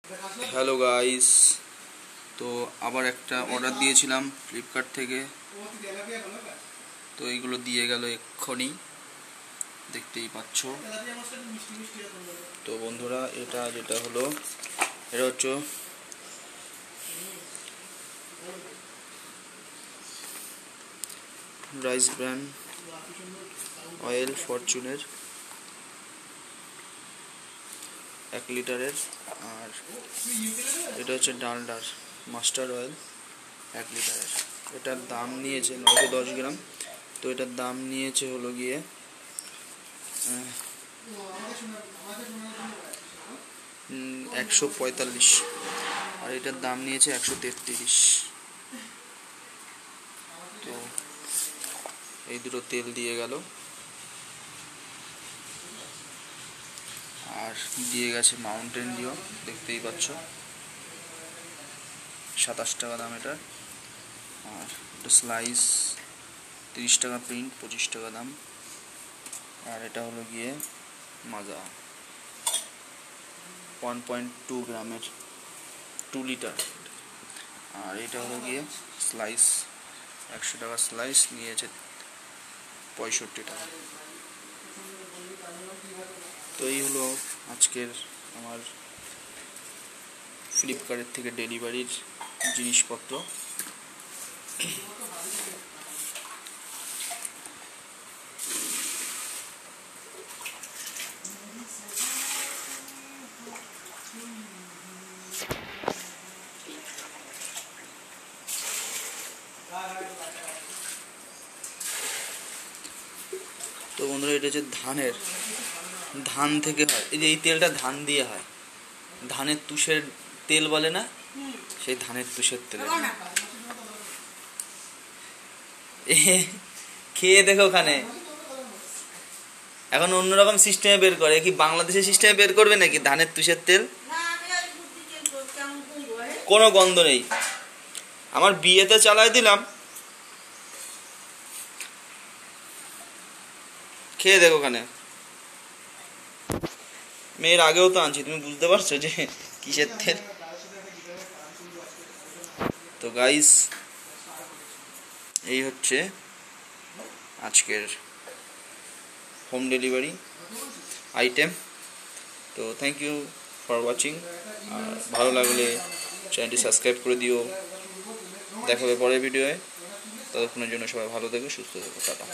Hello guys, তো আবার একটা অর্ডার দিয়েছিলাম ফ্লিপকার্ট থেকে। তো এইগুলো দিয়ে গেল এক্ষুনি, দেখতেই পাচ্ছ। তো বন্ধুরা, এটা যেটা হলো, এটা হচ্ছে রাইস ব্র্যান্ড অয়েল ফরচুনের 1 লিটারের। আর এটা হচ্ছে ডালডার মাস্টার্ড অয়েল 1 লিটারের। এটার দাম নিয়েছে 910 গ্রাম। তো এটার দাম নিয়েছে হলো গিয়ে 145, আর এটার দাম নিয়েছে 133। তো এই দুটো তেল দিয়ে গেল, আর দিয়ে গেছে মাউন্টেন ডিউ, দেখতেই পাচ্ছ। 27 টাকা দাম এটার। আর এটা স্লাইস 30 টাকা প্রিন্ট, 25 টাকা দাম। আর এটা হলো গিয়ে মাজা 1.2 গ্রামের 2 লিটার। আর এটা হলো গিয়ে স্লাইস 100 টাকা স্লাইস, নিয়েছে 65 টাকা। তো এই হলো আজকের আমার ফ্লিপকার্টের থেকে ডেলিভারির জিনিসপত্র। তো বন্ধুরা, এটা হচ্ছে ধান থেকে হয়। এই যে এই তেলটা ধান দিয়ে হয়, ধানের তুষের তেল বলে না, সেই ধানের তুষের তেল। খেয়ে দেখো ওখানে, এখন অন্যরকম সিস্টেমে বের করে। কি বাংলাদেশের সিস্টেমে বের করবে নাকি ধানের তুষের তেল? কোনো গন্ধ নেই। আমার বিয়েতে চালাই দিলাম, খেয়ে দেখো ওখানে। মেয়ের আগেও তো আনছি, তুমি বুঝতে পারছো যে কিসের তেল। তো গাইস, এই হচ্ছে আজকের হোম ডেলিভারি আইটেম। তো থ্যাংক ইউ ফর ওয়াচিং। আর ভালো লাগলে চ্যানেলটি সাবস্ক্রাইব করে দিও। দেখা হবে পরের ভিডিওয়ে। ততক্ষণের জন্য সবাই ভালো থেকো, সুস্থ থেকো, টাটা।